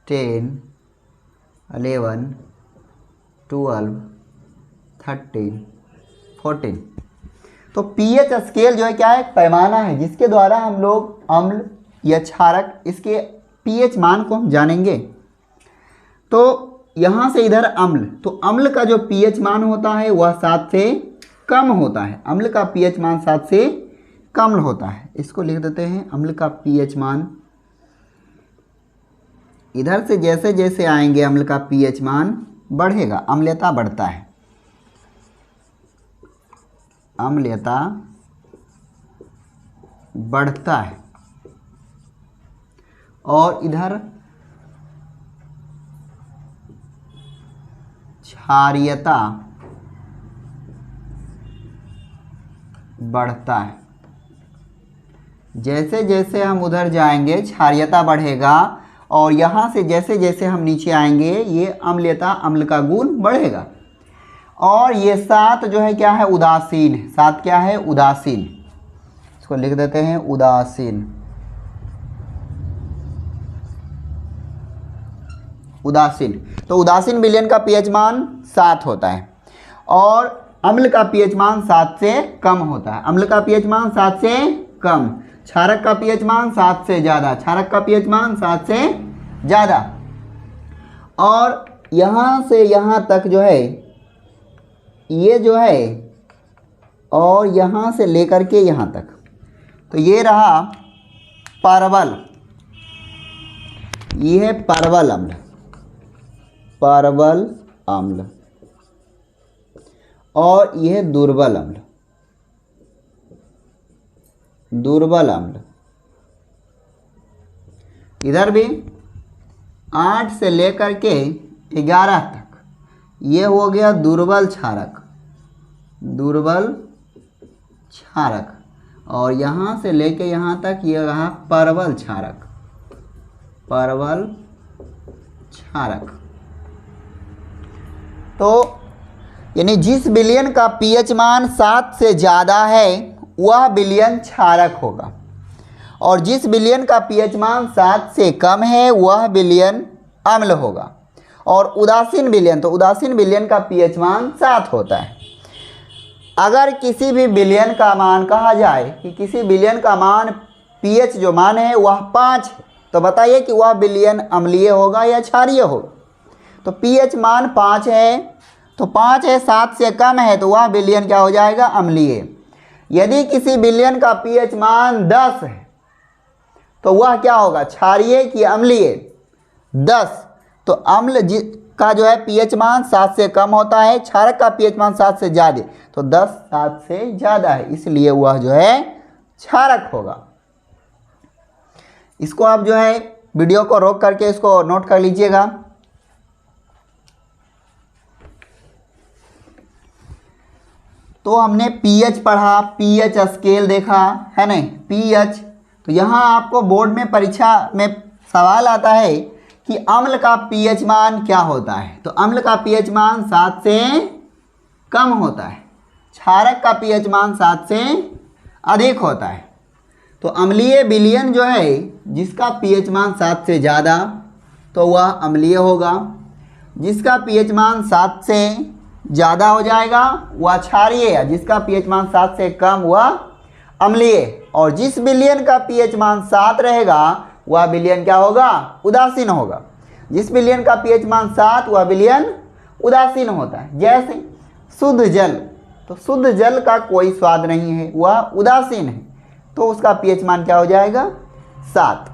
10, 11, 12, 13, 14। तो pH scale जो है क्या है, पैमाना है जिसके द्वारा हम लोग अम्ल या क्षारक इसके pH मान को हम जानेंगे। तो यहाँ से इधर अम्ल, तो अम्ल का जो pH मान होता है वह 7 से कम होता है। अम्ल का pH मान 7 से कम होता है। इसको लिख देते हैं अम्ल का pH मान। इधर से जैसे जैसे आएंगे अम्ल का pH मान बढ़ेगा, अम्लता बढ़ता है, अम्लता बढ़ता है। और इधर क्षारीयता बढ़ता है। जैसे जैसे हम उधर जाएंगे क्षारीयता बढ़ेगा, और यहाँ से जैसे जैसे हम नीचे आएंगे ये अम्लता, अम्ल का गुण बढ़ेगा। और ये 7 जो है क्या है, उदासीन है। 7 क्या है, उदासीन। इसको लिख देते हैं उदासीन। उदासीन, तो उदासीन विलयन का pH मान 7 होता है और अम्ल का pH मान 7 से कम होता है। अम्ल का pH मान 7 से कम, क्षारक का pH मान 7 से ज़्यादा, क्षारक का pH मान 7 से ज़्यादा। और यहाँ से यहाँ तक जो है ये जो है, और यहाँ से लेकर के यहाँ तक, तो ये रहा परवल, ये है परवल अम्ल, परवल अम्ल। और यह है दुर्बल अम्ल, दुर्बल अम्ल। इधर भी 8 से लेकर के 11 तक ये हो गया दुर्बल क्षारक, दुर्बल क्षारक। और यहाँ से लेके यहाँ तक ये रहा परवल क्षारक, परवल क्षारक। तो यानी जिस विलयन का pH मान 7 से ज़्यादा है वह विलयन क्षारक होगा, और जिस विलयन का pH मान 7 से कम है वह विलयन अम्ल होगा। और उदासीन विलयन, तो उदासीन विलयन का pH मान 7 होता है। अगर किसी भी विलयन का मान कहा जाए कि किसी विलयन का मान pH जो मान है वह 5 है, तो बताइए कि वह विलयन अम्लीय होगा या क्षारीय होगा। तो pH मान 5 है, तो 5 है, 7 से कम है, तो वह विलयन क्या हो जाएगा, अम्लीय। यदि किसी विलयन का pH मान 10 है तो वह क्या होगा, क्षारीय कि अम्लीय। 10, तो अम्ल का जो है pH मान 7 से कम होता है, क्षारक का pH मान 7 से ज़्यादा, तो 10 7 से ज़्यादा है, इसलिए वह जो है क्षारक होगा। इसको आप जो है वीडियो को रोक करके इसको नोट कर लीजिएगा। तो हमने pH पढ़ा, pH स्केल देखा है नहीं, pH। तो यहाँ आपको बोर्ड में परीक्षा में सवाल आता है कि अम्ल का pH मान क्या होता है। तो अम्ल का pH मान 7 से कम होता है, क्षारक का pH मान 7 से अधिक होता है। तो अम्लीय विलयन जो है जिसका pH मान 7 से ज़्यादा तो वह अम्लीय होगा, जिसका pH मान 7 से ज़्यादा हो जाएगा वह क्षारीय है, जिसका pH मान 7 से कम वह अम्लीय। और जिस विलयन का pH मान 7 रहेगा वह विलयन क्या होगा, उदासीन होगा। जिस विलयन का pH मान 7 वह विलयन उदासीन होता है। जैसे शुद्ध जल, तो शुद्ध जल का कोई स्वाद नहीं है, वह उदासीन है, तो उसका pH मान क्या हो जाएगा, 7।